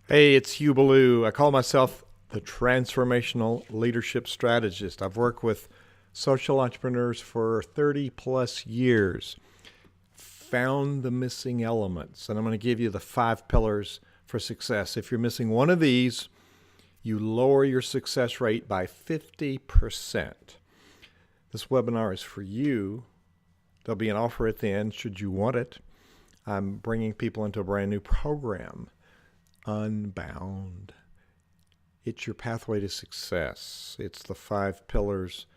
Hey, it's Hugh Ballou. I call myself the transformational leadership strategist. I've worked with social entrepreneurs for 30 plus years, found the missing elements, and I'm going to give you the 5 pillars for success. If you're missing one of these, you lower your success rate by 50%. This webinar is for you. There'll be an offer at the end should you want it. I'm bringing people into a brand new program, Unbound. It's your pathway to success. It's the 5 pillars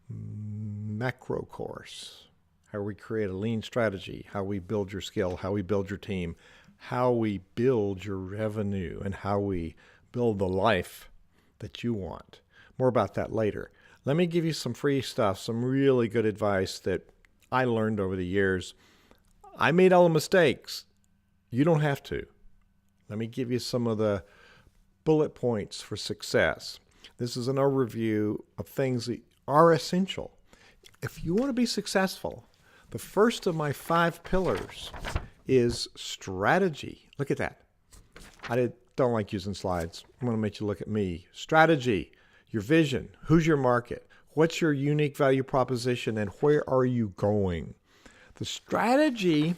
macro course. How we create a lean strategy, how we build your skill, how we build your team, how we build your revenue, and how we build the life that you want. More about that later. Let me give you some free stuff, some really good advice that I learned over the years. I made all the mistakes. You don't have to. Let me give you some of the bullet points for success. This is an overview of things that are essential. If you want to be successful, the first of my 5 pillars is strategy. Look at that. Don't like using slides. I'm going to make you look at me. Strategy, your vision, who's your market, what's your unique value proposition, and where are you going? The strategy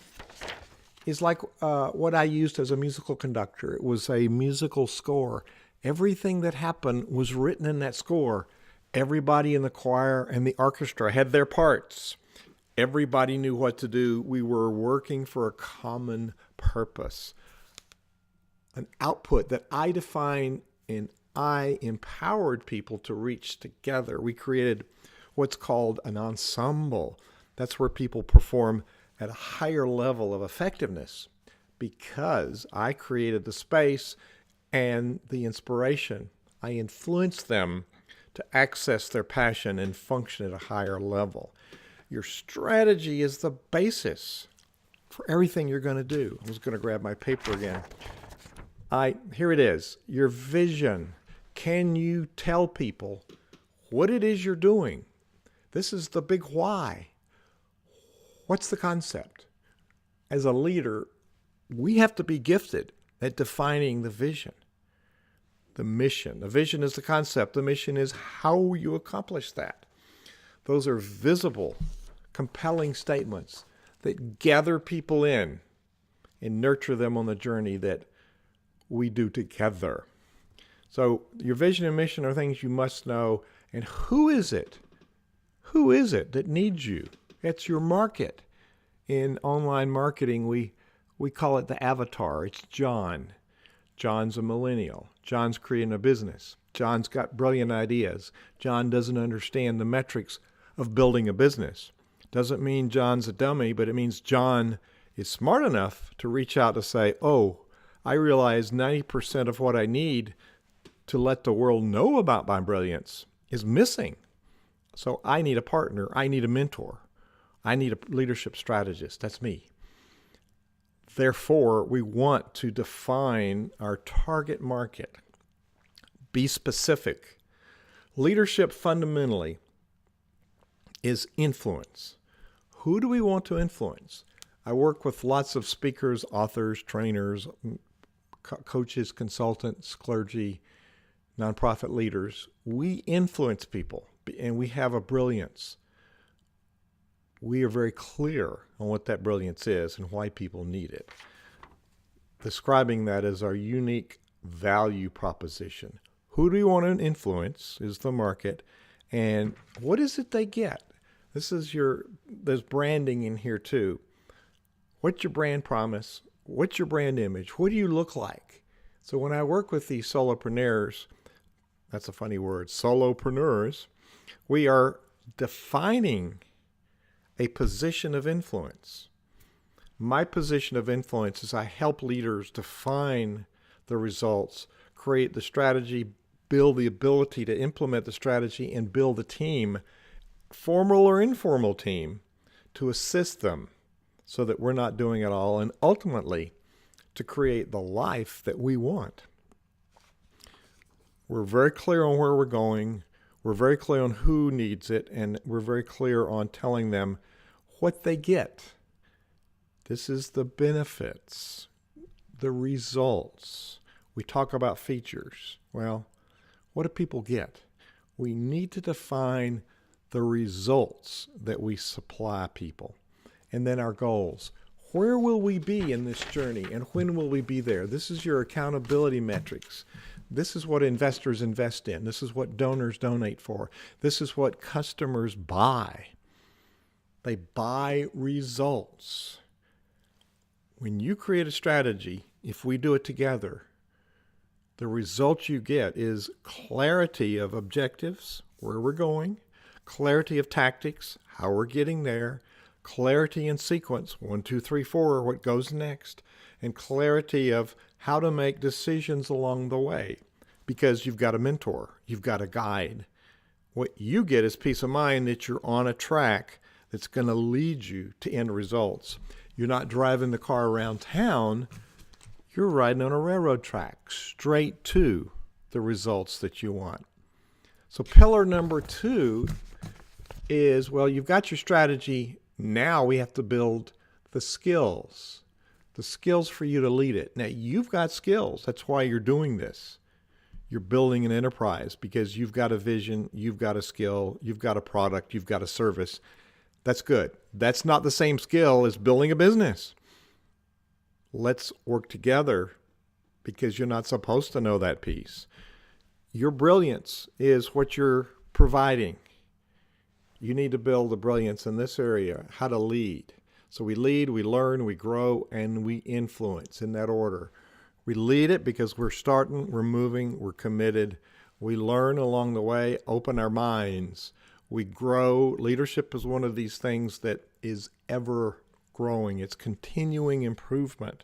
is like what I used as a musical conductor. It was a musical score. Everything that happened was written in that score. Everybody in the choir and the orchestra had their parts. Everybody knew what to do. We were working for a common purpose. An output that I define and I empowered people to reach together. We created what's called an ensemble. That's where people perform at a higher level of effectiveness because I created the space and the inspiration. I influenced them to access their passion and function at a higher level. Your strategy is the basis for everything you're going to do. I was going to grab my paper again. Here it is. Your vision. Can you tell people what it is you're doing? This is the big why. What's the concept? As a leader, we have to be gifted at defining the vision, the mission. The vision is the concept. The mission is how you accomplish that. Those are visible, compelling statements that gather people in and nurture them on the journey that we do together. So your vision and mission are things you must know. And who is it? Who is it that needs you? It's your market. In online marketing, we call it the avatar. It's John. John's a millennial. John's creating a business. John's got brilliant ideas. John doesn't understand the metrics of building a business. Doesn't mean John's a dummy, but it means John is smart enough to reach out to say, oh, I realize 90% of what I need to let the world know about my brilliance is missing. So I need a partner. I need a mentor. I need a leadership strategist. That's me. Therefore, we want to define our target market. Be specific. Leadership fundamentally is influence. Who do we want to influence? I work with lots of speakers, authors, trainers, coaches, consultants, clergy, nonprofit leaders. We influence people, and we have a brilliance. We are very clear on what that brilliance is and why people need it. Describing that as our unique value proposition. Who do we want to influence is the market, and what is it they get? There's branding in here too. What's your brand promise? What's your brand image? What do you look like? So when I work with these solopreneurs, that's a funny word, solopreneurs, we are defining a position of influence. My position of influence is I help leaders define the results, create the strategy, build the ability to implement the strategy, and build a team, formal or informal team, to assist them so that we're not doing it all, and ultimately to create the life that we want. We're very clear on where we're going. We're very clear on who needs it, and we're very clear on telling them what they get. This is the benefits, the results. We talk about features. Well, what do people get? We need to define the results that we supply people. And then our goals. Where will we be in this journey and when will we be there? This is your accountability metrics. This is what investors invest in. This is what donors donate for. This is what customers buy. They buy results. When you create a strategy, if we do it together, the result you get is clarity of objectives, where we're going, clarity of tactics, how we're getting there, clarity in sequence, 1, 2, 3, 4, what goes next, and clarity of how to make decisions along the way, because you've got a mentor, you've got a guide. What you get is peace of mind that you're on a track that's going to lead you to end results. You're not driving the car around town, you're riding on a railroad track straight to the results that you want. So pillar number 2 is, well, you've got your strategy. Now we have to build the skills for you to lead it. Now you've got skills. That's why you're doing this. You're building an enterprise because you've got a vision, you've got a skill, you've got a product, you've got a service. That's good. That's not the same skill as building a business. Let's work together because you're not supposed to know that piece. Your brilliance is what you're providing. You need to build the brilliance in this area, how to lead. So we lead, we learn, we grow, and we influence in that order. We lead it because we're starting, we're moving, we're committed. We learn along the way, open our minds. We grow. Leadership is one of these things that is ever growing. It's continuing improvement.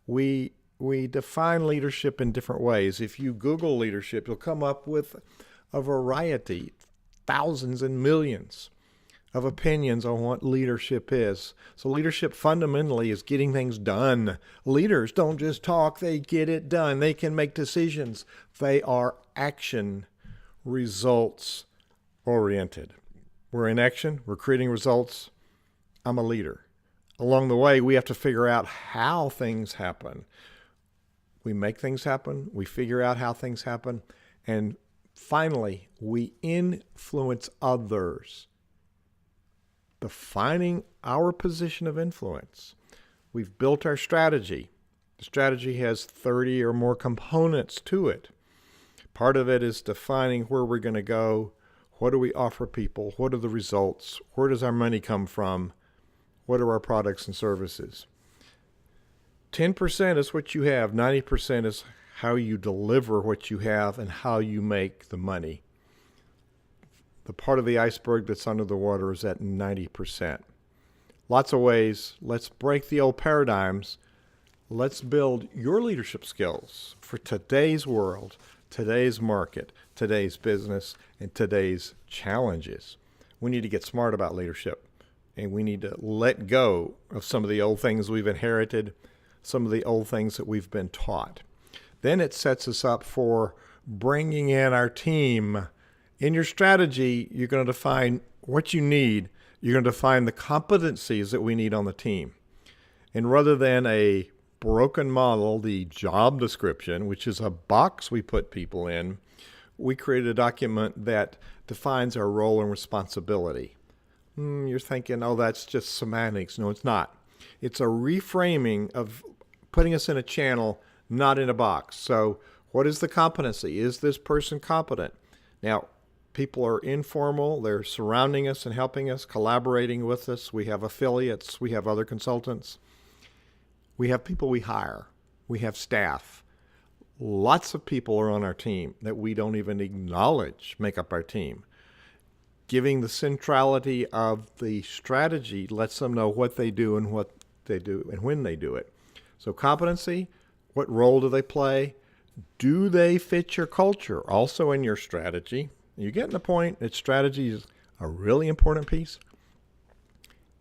We define leadership in different ways. If you Google leadership, you'll come up with a variety, thousands and millions of opinions on what leadership is. So leadership fundamentally is getting things done. Leaders don't just talk, they get it done. They can make decisions. They are action results oriented. We're in action, we're creating results. I'm a leader. Along the way, we have to figure out how things happen. We make things happen, we figure out how things happen, and finally, we influence others. Defining our position of influence. We've built our strategy. The strategy has 30 or more components to it. Part of it is defining where we're going to go. What do we offer people? What are the results? Where does our money come from? What are our products and services? 10% is what you have. 90% is how you deliver what you have and how you make the money. The part of the iceberg that's under the water is at 90%. Lots of ways. Let's break the old paradigms. Let's build your leadership skills for today's world, today's market, today's business, and today's challenges. We need to get smart about leadership, and we need to let go of some of the old things we've inherited, some of the old things that we've been taught. Then it sets us up for bringing in our team. In your strategy, you're going to define what you need. You're going to define the competencies that we need on the team. And rather than a broken model, the job description, which is a box we put people in, we created a document that defines our role and responsibility. You're thinking, oh, that's just semantics. No, it's not. It's a reframing of putting us in a channel, not in a box. So what is the competency? Is this person competent? Now, people are informal. They're surrounding us and helping us, collaborating with us. We have affiliates. We have other consultants. We have people we hire. We have staff. Lots of people are on our team that we don't even acknowledge make up our team. Giving the centrality of the strategy lets them know what they do and what they do and when they do it. So competency, what role do they play? Do they fit your culture? Also in your strategy. You're getting the point that strategy is a really important piece.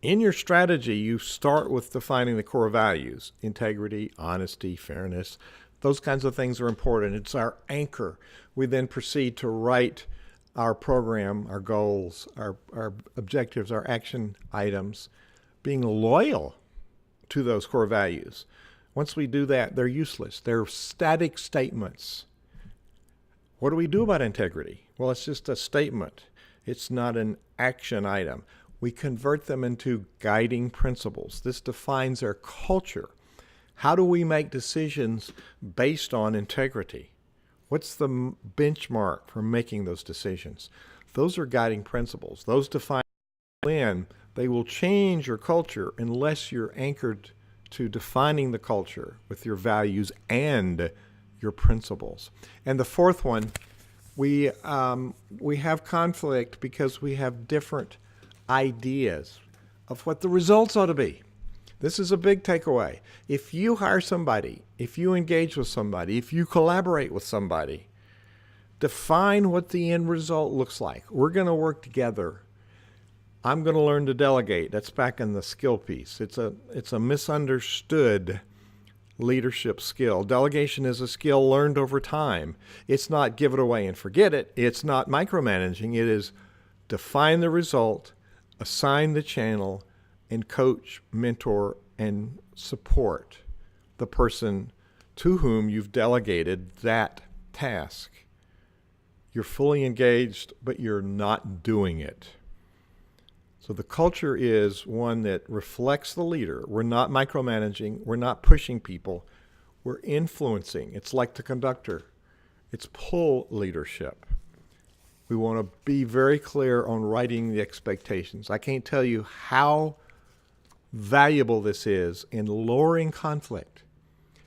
In your strategy, you start with defining the core values: integrity, honesty, fairness. Those kinds of things are important. It's our anchor. We then proceed to write our program, our goals, our objectives, our action items, being loyal to those core values. Once we do that, they're useless. They're static statements. What do we do about integrity? Well, it's just a statement. It's not an action item. We convert them into guiding principles. This defines our culture. How do we make decisions based on integrity? What's the benchmark for making those decisions? Those are guiding principles. Those define when they will change your culture unless you're anchored to defining the culture with your values and your principles. And the fourth one, we have conflict because we have different ideas of what the results ought to be. This is a big takeaway. If you hire somebody, if you engage with somebody, if you collaborate with somebody, define what the end result looks like. We're going to work together. I'm going to learn to delegate. That's back in the skill piece. It's a misunderstood leadership skill. Delegation is a skill learned over time. It's not give it away and forget it. It's not micromanaging. It is define the result, assign the channel, and coach, mentor, and support the person to whom you've delegated that task. You're fully engaged, but you're not doing it. So the culture is one that reflects the leader. We're not micromanaging. We're not pushing people. We're influencing. It's like the conductor. It's pull leadership. We want to be very clear on writing the expectations. I can't tell you how valuable this is in lowering conflict.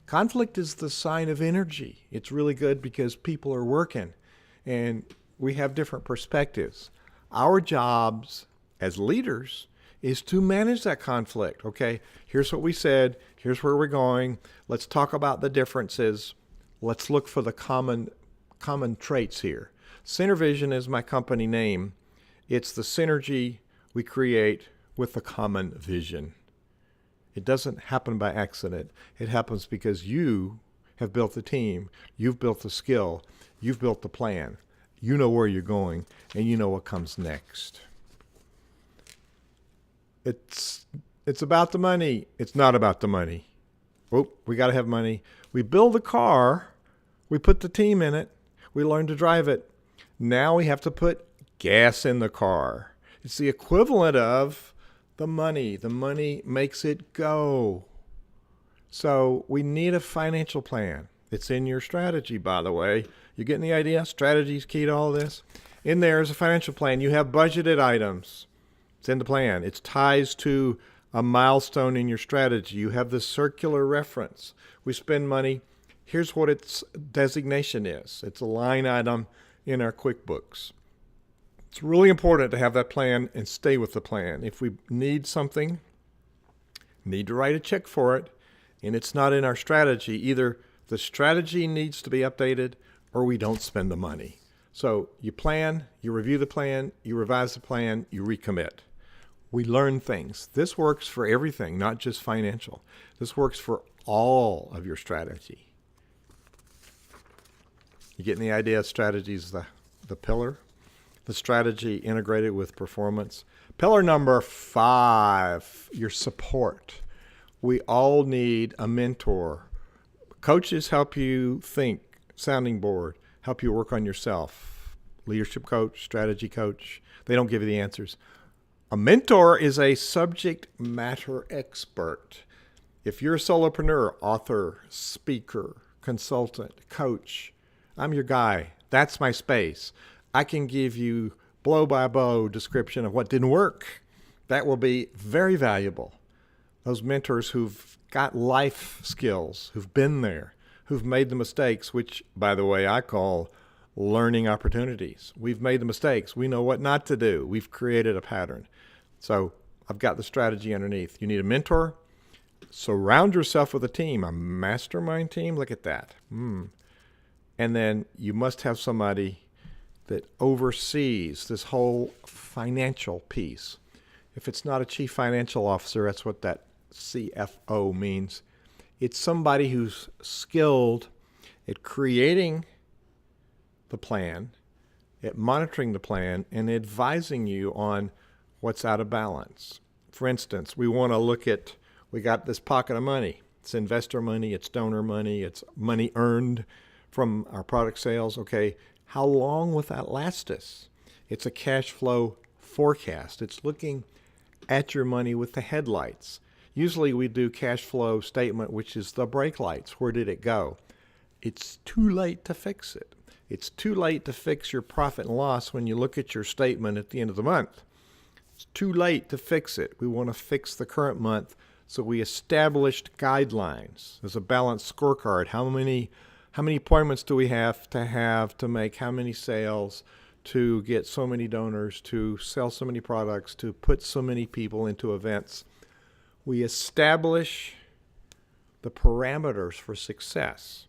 Conflict is the sign of energy. It's really good because people are working and we have different perspectives. Our jobs as leaders is to manage that conflict. Okay, here's what we said. Here's where we're going. Let's talk about the differences. Let's look for the common traits here. CenterVision is my company name. It's the synergy we create with a common vision. It doesn't happen by accident. It happens because you have built the team. You've built the skill. You've built the plan. You know where you're going, and you know what comes next. It's about the money. It's not about the money. Oh, we got to have money. We build a car. We put the team in it. We learn to drive it. Now we have to put gas in the car. It's the equivalent of the money. The money makes it go. So we need a financial plan. It's in your strategy, by the way. You getting the idea? Strategy is key to all this. In there is a financial plan. You have budgeted items. It's in the plan. It ties to a milestone in your strategy. You have the circular reference. We spend money. Here's what its designation is. It's a line item in our QuickBooks. It's really important to have that plan and stay with the plan. If we need something, need to write a check for it, and it's not in our strategy, either the strategy needs to be updated or we don't spend the money. So you plan, you review the plan, you revise the plan, you recommit. We learn things. This works for everything, not just financial. This works for all of your strategy. You getting the idea? Strategy is the pillar. The strategy integrated with performance. Pillar number 5, your support. We all need a mentor. Coaches help you think, sounding board, help you work on yourself. Leadership coach, strategy coach, they don't give you the answers. A mentor is a subject matter expert. If you're a solopreneur, author, speaker, consultant, coach, I'm your guy. That's my space. I can give you blow-by-blow description of what didn't work. That will be very valuable. Those mentors who've got life skills, who've been there, who've made the mistakes, which, by the way, I call learning opportunities. We've made the mistakes. We know what not to do. We've created a pattern. So I've got the strategy underneath. You need a mentor. Surround yourself with a team, a mastermind team. Look at that. And then you must have somebody that oversees this whole financial piece. If it's not a chief financial officer, that's what that CFO means. It's somebody who's skilled at creating the plan, at monitoring the plan, and advising you on what's out of balance. For instance, we want to look at, we got this pocket of money. It's investor money, it's donor money, it's money earned from our product sales. Okay, how long will that last us? It's a cash flow forecast. It's looking at your money with the headlights. Usually we do cash flow statement, which is the brake lights. Where did it go? It's too late to fix it. It's too late to fix your profit and loss when you look at your statement at the end of the month. It's too late to fix it. We want to fix the current month, so we established guidelines. There's a balanced scorecard. How many appointments do we have to make how many sales, to get so many donors, to sell so many products, to put so many people into events? We establish the parameters for success,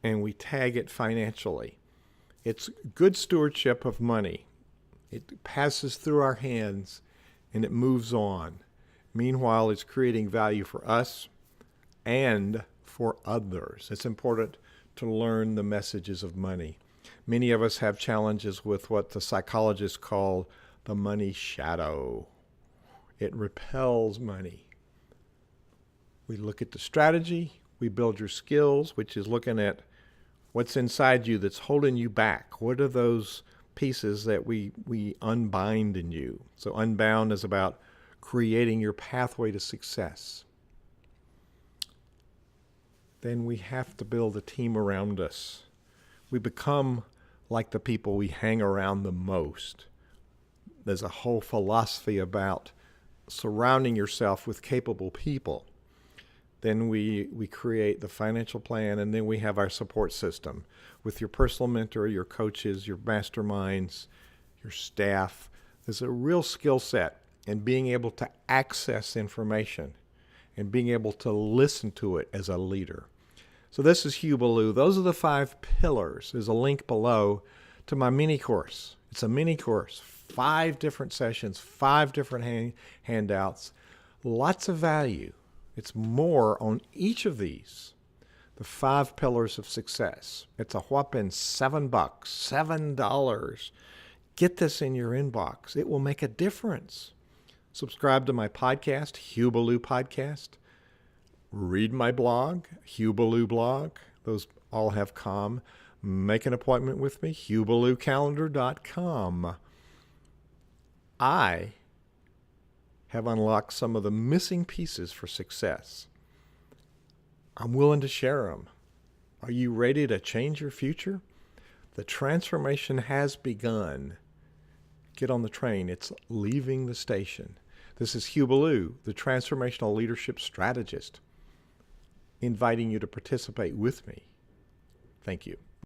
and we tag it financially. It's good stewardship of money. It passes through our hands, and it moves on. Meanwhile, it's creating value for us and for others. It's important to learn the messages of money. Many of us have challenges with what the psychologists call the money shadow. It repels money. We look at the strategy, we build your skills, which is looking at what's inside you that's holding you back. What are those pieces that we unbind in you? So Unbound is about creating your pathway to success. Then we have to build a team around us. We become like the people we hang around the most. There's a whole philosophy about surrounding yourself with capable people. Then we create the financial plan, and then we have our support system with your personal mentor, your coaches, your masterminds, your staff. There's a real skill set in being able to access information and being able to listen to it as a leader. So this is Hugh Ballou. Those are the 5 pillars. There's a link below to my mini course. It's a mini course, 5 different sessions, 5 different handouts, lots of value. It's more on each of these, the 5 pillars of success. It's a whopping $7, $7. Get this in your inbox. It will make a difference. Subscribe to my podcast, Hugh Ballou Podcast. Read my blog, Hugh Ballou Blog. Those all have com. Make an appointment with me, HughBallouCalendar.com. I have unlocked some of the missing pieces for success. I'm willing to share them. Are you ready to change your future? The transformation has begun. Get on the train. It's leaving the station. This is Hugh Ballou, the Transformational Leadership Strategist, inviting you to participate with me. Thank you.